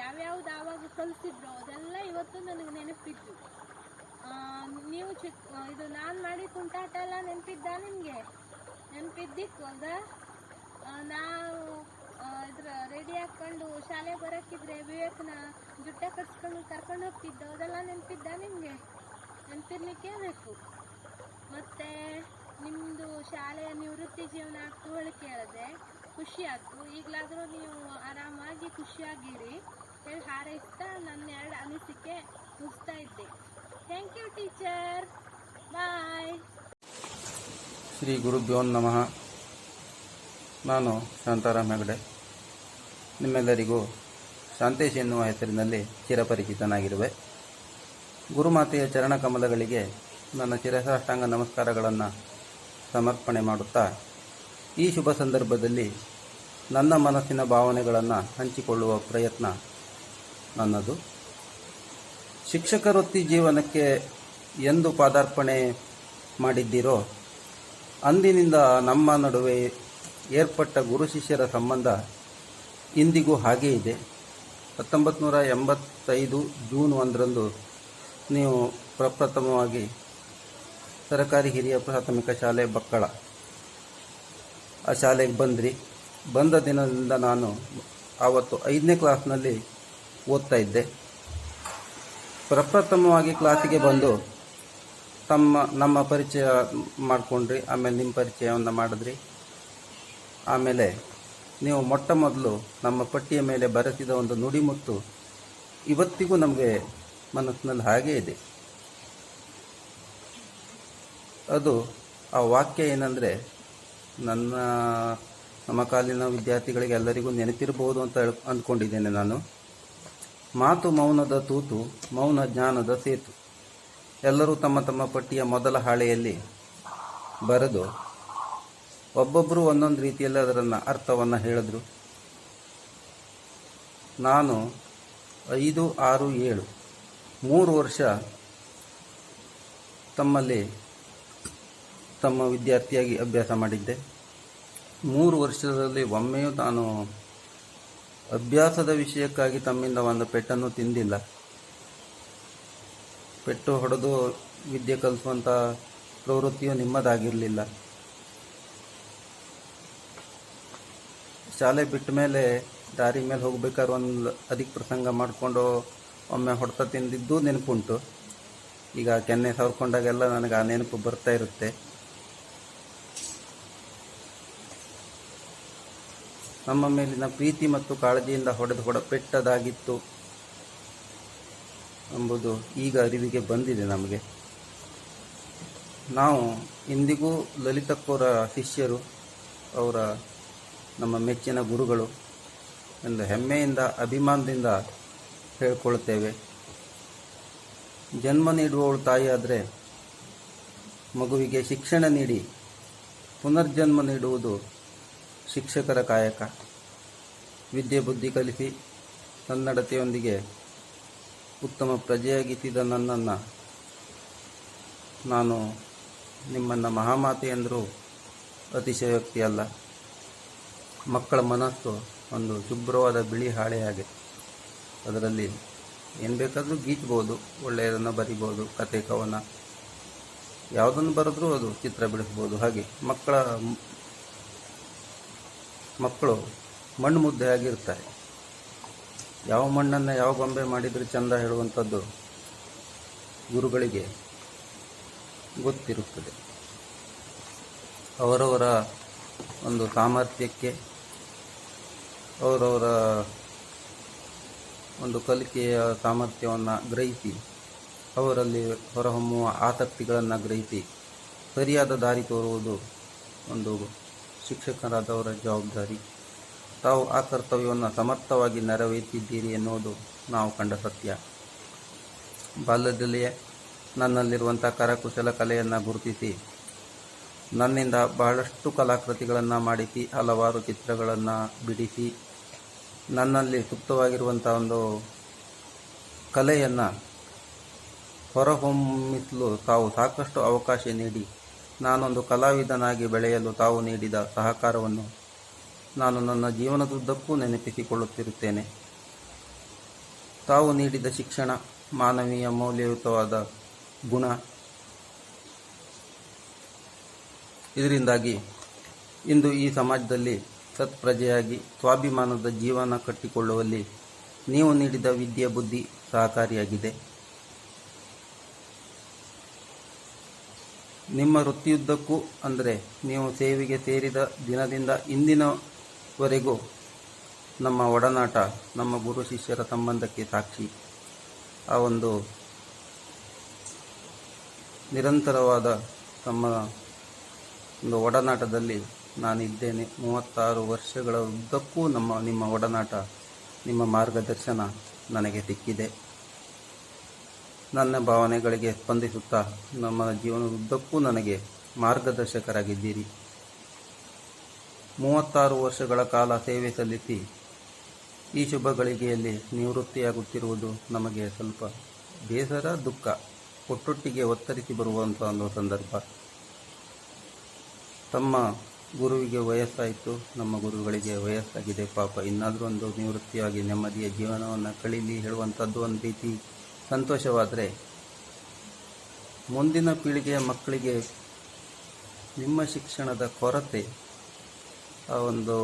ಯಾವ್ಯಾವ್ದು ಆವಾಗ ಕಲಿಸಿದ್ರೋ ಅದೆಲ್ಲ ಇವತ್ತು ನನಗೆ ನೆನಪಿತ್ತು. ನೀವು ಇದು ನಾನು ಮಾಡಿ ಕುಂಟಾಟ ಎಲ್ಲ ನೆನಪಿದ್ದ ನಿಮಗೆ? ನೆನಪಿದ್ದಿಕ್ವಾಗ ನಾವು ಇದ್ರ ರೆಡಿ ಹಾಕ್ಕೊಂಡು ಶಾಲೆ ಬರೋಕ್ಕಿದ್ರೆ ವಿವೇಕನ ಜುಟ್ಟ ಕರ್ಕೊಂಡು ಹೋಗ್ತಿದ್ದೋ ಅದೆಲ್ಲ ನೆನಪಿದ್ದ ನಿಮಗೆ? ನೆನಪಿರ್ಲಿಕ್ಕೆ ಬೇಕು. ಮತ್ತು ನಿಮ್ಮದು ಶಾಲೆಯ ನಿವೃತ್ತಿ ಜೀವನ ಹೋಲಿಕೆ ಹೇಳಿದೆ, ಖುಷಿ ಆಯ್ತು. ಈಗಲಾದರೂ ನೀವು ಆರಾಮಾಗಿ ಖುಷಿಯಾಗಿರಿ ಹೇಳಿ ಹಾರೈಸ್ತಾ ನನ್ನ 2 ಅನಿಸಿಕೆ ಮುಗಿಸ್ತಾ ಇದ್ದೆ. ಥ್ಯಾಂಕ್ ಯು ಟೀಚರ್, ಬಾಯ್. ಶ್ರೀ ಗುರುಭ್ಯೋ ನಮಃ. ನಾನು ಶಾಂತಾರಾಮ್ ಹೆಗಡೆ. ನಿಮ್ಮೆಲ್ಲರಿಗೂ ಶಾಂತೇಶ್ ಎನ್ನುವ ಹೆಸರಿನಲ್ಲಿ ಚಿರಪರಿಚಿತನಾಗಿರುವೆ. ಗುರುಮಾತೆಯ ಚರಣಕಮಲಗಳಿಗೆ ನನ್ನ ಚಿರಸಾಷ್ಟಾಂಗ ನಮಸ್ಕಾರಗಳನ್ನು ಸಮರ್ಪಣೆ ಮಾಡುತ್ತಾ ಈ ಶುಭ ಸಂದರ್ಭದಲ್ಲಿ ನನ್ನ ಮನಸ್ಸಿನ ಭಾವನೆಗಳನ್ನು ಹಂಚಿಕೊಳ್ಳುವ ಪ್ರಯತ್ನ ನನ್ನದು. ಶಿಕ್ಷಕ ವೃತ್ತಿ ಜೀವನಕ್ಕೆ ಎಂದು ಪಾದಾರ್ಪಣೆ ಮಾಡಿದ್ದೀರೋ ಅಂದಿನಿಂದ ನಮ್ಮ ನಡುವೆ ಏರ್ಪಟ್ಟ ಗುರು ಶಿಷ್ಯರ ಸಂಬಂಧ ಇಂದಿಗೂ ಹಾಗೇ ಇದೆ. 1985 ಜೂನ್ 1ರಂದು ನೀವು ಪ್ರಪ್ರಥಮವಾಗಿ ಸರಕಾರಿ ಹಿರಿಯ ಪ್ರಾಥಮಿಕ ಶಾಲೆ ಬಕ್ಕಳ ಆ ಶಾಲೆಗೆ ಬಂದ ದಿನದಿಂದ ನಾನು ಆವತ್ತು 5ನೇ ಕ್ಲಾಸ್ನಲ್ಲಿ ಓದ್ತಾ ಇದ್ದೆ. ಪ್ರಪ್ರಥಮವಾಗಿ ಕ್ಲಾಸಿಗೆ ಬಂದು ನಮ್ಮ ಪರಿಚಯ ಮಾಡಿಕೊಂಡ್ರಿ. ಆಮೇಲೆ ನಿಮ್ಮ ಪರಿಚಯವನ್ನು ಮಾಡಿದ್ರಿ. ಆಮೇಲೆ ನೀವು ಮೊಟ್ಟ ಮೊದಲು ನಮ್ಮ ಪಟ್ಟಿಯ ಮೇಲೆ ಬರೆಸಿದ ಒಂದು ನುಡಿಮುತ್ತು ಇವತ್ತಿಗೂ ನಮಗೆ ಮನಸ್ಸಿನಲ್ಲಿ ಹಾಗೇ ಇದೆ. ಅದು ಆ ವಾಕ್ಯ ಏನಂದರೆ, ನಮ್ಮ ಕಾಲಿನ ವಿದ್ಯಾರ್ಥಿಗಳಿಗೆ ಎಲ್ಲರಿಗೂ ನೆನಪಿರಬಹುದು ಅಂತ ಅಂದ್ಕೊಂಡಿದ್ದೇನೆ ನಾನು. ಮಾತು ಮೌನದ ತೂತು, ಮೌನ ಜ್ಞಾನದ ಸೇತು. ಎಲ್ಲರೂ ತಮ್ಮ ತಮ್ಮ ಪಟ್ಟಿಯ ಮೊದಲ ಹಾಳೆಯಲ್ಲಿ ಬರೆದು ಒಬ್ಬೊಬ್ಬರು ಒಂದೊಂದು ರೀತಿಯಲ್ಲಿ ಅದರನ್ನು ಅರ್ಥವನ್ನು ಹೇಳಿದ್ರು. ನಾನು 5, 6, 7 3 ವರ್ಷ ತಮ್ಮಲ್ಲಿ ತಮ್ಮ ವಿದ್ಯಾರ್ಥಿಯಾಗಿ ಅಭ್ಯಾಸ ಮಾಡಿದ್ದೆ. 3 ವರ್ಷದಲ್ಲಿ ಒಮ್ಮೆಯೂ ನಾನು ಅಭ್ಯಾಸದ ವಿಷಯಕ್ಕಾಗಿ ತಮ್ಮಿಂದ ಒಂದು ಪೆಟ್ಟನ್ನು ತಿಂದಿಲ್ಲ. ಪೆಟ್ಟು ಹೊಡೆದು ವಿದ್ಯೆ ಕಲಿಸುವಂಥ ಪ್ರವೃತ್ತಿಯು ನಿಮ್ಮದಾಗಿರಲಿಲ್ಲ. ಶಾಲೆ ಬಿಟ್ಟ ಮೇಲೆ ದಾರಿ ಮೇಲೆ ಹೋಗ್ಬೇಕಾದ್ರೆ ಒಂದು ಅದಕ್ಕೆ ಪ್ರಸಂಗ ಮಾಡಿಕೊಂಡು ಒಮ್ಮೆ ಹೊಡೆತ ತಿಂದಿದ್ದು ನೆನಪುಂಟು. ಈಗ ಕೆನ್ನೆ ಸವರ್ಕೊಂಡಾಗೆಲ್ಲ ನನಗೆ ಆ ನೆನಪು ಬರ್ತಾ ಇರುತ್ತೆ. ನಮ್ಮ ಮೇಲಿನ ಪ್ರೀತಿ ಮತ್ತು ಕಾಳಜಿಯಿಂದ ಹೊಡೆದ ಪೆಟ್ಟದಾಗಿತ್ತು ಎಂಬುದು ಈಗ ಅರಿವಿಗೆ ಬಂದಿದೆ ನಮಗೆ. ನಾವು ಇಂದಿಗೂ ಲಲಿತಕ್ಕವರ ಶಿಷ್ಯರು, ಅವರ ನಮ್ಮ ಮೆಚ್ಚಿನ ಗುರುಗಳು ಎಂದು ಹೆಮ್ಮೆಯಿಂದ ಅಭಿಮಾನದಿಂದ ಹೇಳ್ಕೊಳ್ತೇವೆ. ಜನ್ಮ ನೀಡುವವಳು ತಾಯಿಯಾದರೆ ಮಗುವಿಗೆ ಶಿಕ್ಷಣ ನೀಡಿ ಪುನರ್ಜನ್ಮ ನೀಡುವುದು ಶಿಕ್ಷಕರ ಕಾಯಕ. ವಿದ್ಯೆ ಬುದ್ಧಿ ಕಲಿಸಿ ಕನ್ನಡತೆಯೊಂದಿಗೆ ಉತ್ತಮ ಪ್ರಜೆಯಾಗಿದ್ದ ನನ್ನನ್ನು ನಾನು ನಿಮ್ಮನ್ನು ಮಹಾಮಾತೆ ಎಂದರೂ ಅತಿಶಯೋಕ್ತಿಯಲ್ಲ. ಮಕ್ಕಳ ಮನಸ್ಸು ಒಂದು ಶುಭ್ರವಾದ ಬಿಳಿ ಹಾಳೆ ಹಾಗೆ. ಅದರಲ್ಲಿ ಏನು ಬೇಕಾದರೂ ಗೀಚ್ಬೋದು, ಒಳ್ಳೆಯದನ್ನು ಬರಿಬೋದು, ಕತೆ ಕವನ ಯಾವುದನ್ನು ಬರೆದ್ರೂ ಅದು ಚಿತ್ರ ಬಿಡಿಸ್ಬೋದು. ಹಾಗೆ ಮಕ್ಕಳು ಮಣ್ಣು ಮುದ್ದೆ ಆಗಿರ್ತಾರೆ. ಯಾವ ಮಣ್ಣನ್ನು ಯಾವ ಗೊಂಬೆ ಮಾಡಿದರೆ ಚಂದ ಹೇಳುವಂಥದ್ದು ಗುರುಗಳಿಗೆ ಗೊತ್ತಿರುತ್ತದೆ. ಅವರವರ ಒಂದು ಸಾಮರ್ಥ್ಯಕ್ಕೆ, ಅವರವರ ಒಂದು ಕಲಿಕೆಯ ಸಾಮರ್ಥ್ಯವನ್ನು ಗ್ರಹಿಸಿ, ಅವರಲ್ಲಿ ಹೊರಹೊಮ್ಮುವ ಆಸಕ್ತಿಗಳನ್ನು ಗ್ರಹಿಸಿ ಸರಿಯಾದ ದಾರಿ ತೋರುವುದು ಒಂದು ಶಿಕ್ಷಕರಾದವರ ಜವಾಬ್ದಾರಿ. ತಾವು ಆ ಕರ್ತವ್ಯವನ್ನು ಸಮರ್ಥವಾಗಿ ನೆರವೇರಿಸಿದ್ದೀರಿ ಎನ್ನುವುದು ನಾವು ಕಂಡ ಸತ್ಯ. ಬಾಲ್ಯದಲ್ಲಿಯೇ ನನ್ನಲ್ಲಿರುವಂಥ ಕರಕುಶಲ ಕಲೆಯನ್ನು ಗುರುತಿಸಿ ನನ್ನಿಂದ ಬಹಳಷ್ಟು ಕಲಾಕೃತಿಗಳನ್ನು ಮಾಡಿಸಿ, ಹಲವಾರು ಚಿತ್ರಗಳನ್ನು ಬಿಡಿಸಿ, ನನ್ನಲ್ಲಿ ಸುಪ್ತವಾಗಿರುವಂಥ ಒಂದು ಕಲೆಯನ್ನು ಹೊರಹೊಮ್ಮಿಸಲು ತಾವು ಸಾಕಷ್ಟು ಅವಕಾಶ ನೀಡಿ, ನಾನೊಂದು ಕಲಾವಿದನಾಗಿ ಬೆಳೆಯಲು ತಾವು ನೀಡಿದ ಸಹಕಾರವನ್ನು ನಾನು ನನ್ನ ಜೀವನದುದ್ದಕ್ಕೂ ನೆನಪಿಸಿಕೊಳ್ಳುತ್ತಿರುತ್ತೇನೆ. ತಾವು ನೀಡಿದ ಶಿಕ್ಷಣ, ಮಾನವೀಯ ಮೌಲ್ಯಯುತವಾದ ಗುಣ, ಇದರಿಂದಾಗಿ ಇಂದು ಈ ಸಮಾಜದಲ್ಲಿ ಸತ್ಪ್ರಜೆಯಾಗಿ ಸ್ವಾಭಿಮಾನದ ಜೀವನ ಕಟ್ಟಿಕೊಳ್ಳುವಲ್ಲಿ ನೀವು ನೀಡಿದ ವಿದ್ಯೆ ಬುದ್ಧಿ ಸಹಕಾರಿಯಾಗಿದೆ. ನಿಮ್ಮ ವೃತ್ತಿಯುದ್ದಕ್ಕೂ ಅಂದರೆ ನೀವು ಸೇವೆಗೆ ಸೇರಿದ ದಿನದಿಂದ ಇಂದಿನವರೆಗೂ ನಮ್ಮ ಒಡನಾಟ, ನಮ್ಮ ಗುರು ಶಿಷ್ಯರ ಸಂಬಂಧಕ್ಕೆ ಸಾಕ್ಷಿ. ಆ ಒಂದು ನಿರಂತರವಾದ ತಮ್ಮ ಒಂದು ಒಡನಾಟದಲ್ಲಿ ನಾನಿದ್ದೇನೆ. 36 ವರ್ಷಗಳ ಉದ್ದಕ್ಕೂ ನಿಮ್ಮ ಒಡನಾಟ, ನಿಮ್ಮ ಮಾರ್ಗದರ್ಶನ ನನಗೆ ಸಿಕ್ಕಿದೆ. ನನ್ನ ಭಾವನೆಗಳಿಗೆ ಸ್ಪಂದಿಸುತ್ತಾ ನಮ್ಮ ಜೀವನದುದ್ದಕ್ಕೂ ನನಗೆ ಮಾರ್ಗದರ್ಶಕರಾಗಿದ್ದೀರಿ. 36 ವರ್ಷಗಳ ಕಾಲ ಸೇವೆ ಸಲ್ಲಿಸಿ ಈ ಶುಭ ಗಳಿಗೆಯಲ್ಲಿ ನಿವೃತ್ತಿಯಾಗುತ್ತಿರುವುದು ನಮಗೆ ಸ್ವಲ್ಪ ಬೇಸರ, ದುಃಖ ಒಟ್ಟೊಟ್ಟಿಗೆ ಒತ್ತರಿಸಿ ಬರುವಂಥ ಒಂದು ಸಂದರ್ಭ. ತಮ್ಮ ಗುರುವಿಗೆ ವಯಸ್ಸಾಯಿತು, ನಮ್ಮ ಗುರುಗಳಿಗೆ ವಯಸ್ಸಾಗಿದೆ, ಪಾಪ ಇನ್ನಾದರೂ ಒಂದು ನಿವೃತ್ತಿಯಾಗಿ ನೆಮ್ಮದಿಯ ಜೀವನವನ್ನು ಕಳೀಲಿ ಹೇಳುವಂಥದ್ದು ಒಂದು ರೀತಿ ಸಂತೋಷವಾದರೆ, ಮುಂದಿನ ಪೀಳಿಗೆಯ ಮಕ್ಕಳಿಗೆ ನಿಮ್ಮ ಶಿಕ್ಷಣದ ಕೊರತೆ, ಆ ಒಂದು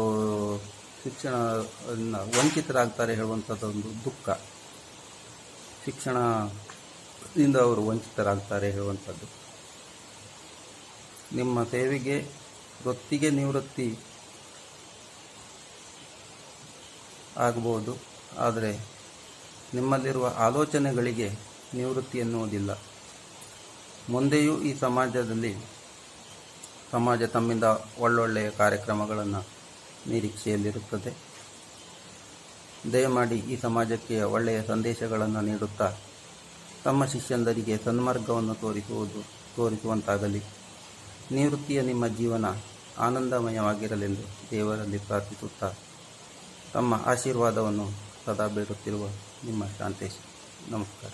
ಶಿಕ್ಷಣವನ್ನು ವಂಚಿತರಾಗ್ತಾರೆ ಹೇಳುವಂಥದ್ದೊಂದು ದುಃಖ, ಶಿಕ್ಷಣದಿಂದ ಅವರು ವಂಚಿತರಾಗ್ತಾರೆ ಹೇಳುವಂಥದ್ದು. ನಿಮ್ಮ ಸೇವೆಗೆ ವೃತ್ತಿಗೆ ನಿವೃತ್ತಿ ಆಗಬಹುದು, ಆದರೆ ನಿಮ್ಮಲ್ಲಿರುವ ಆಲೋಚನೆಗಳಿಗೆ ನಿವೃತ್ತಿ ಎನ್ನುವುದಿಲ್ಲ. ಮುಂದೆಯೂ ಈ ಸಮಾಜದಲ್ಲಿ ಸಮಾಜ ತಮ್ಮಿಂದ ಒಳ್ಳೊಳ್ಳೆಯ ಕಾರ್ಯಕ್ರಮಗಳನ್ನು ನಿರೀಕ್ಷೆಯಲ್ಲಿರುತ್ತದೆ. ದಯಮಾಡಿ ಈ ಸಮಾಜಕ್ಕೆ ಒಳ್ಳೆಯ ಸಂದೇಶಗಳನ್ನು ನೀಡುತ್ತಾ ತಮ್ಮ ಶಿಷ್ಯಂದರಿಗೆ ಸನ್ಮಾರ್ಗವನ್ನು ತೋರಿಸುವಂತಾಗಲಿ. ನಿವೃತ್ತಿಯ ನಿಮ್ಮ ಜೀವನ ಆನಂದಮಯವಾಗಿರಲೆಂದು ದೇವರಲ್ಲಿ ಪ್ರಾರ್ಥಿಸುತ್ತಾ ತಮ್ಮ ಆಶೀರ್ವಾದವನ್ನು ಸದಾ ಬೇಡುತ್ತಿರುವ ನಿಮ್ಮ ಶಾಂತೇಶ್. ನಮಸ್ಕಾರ.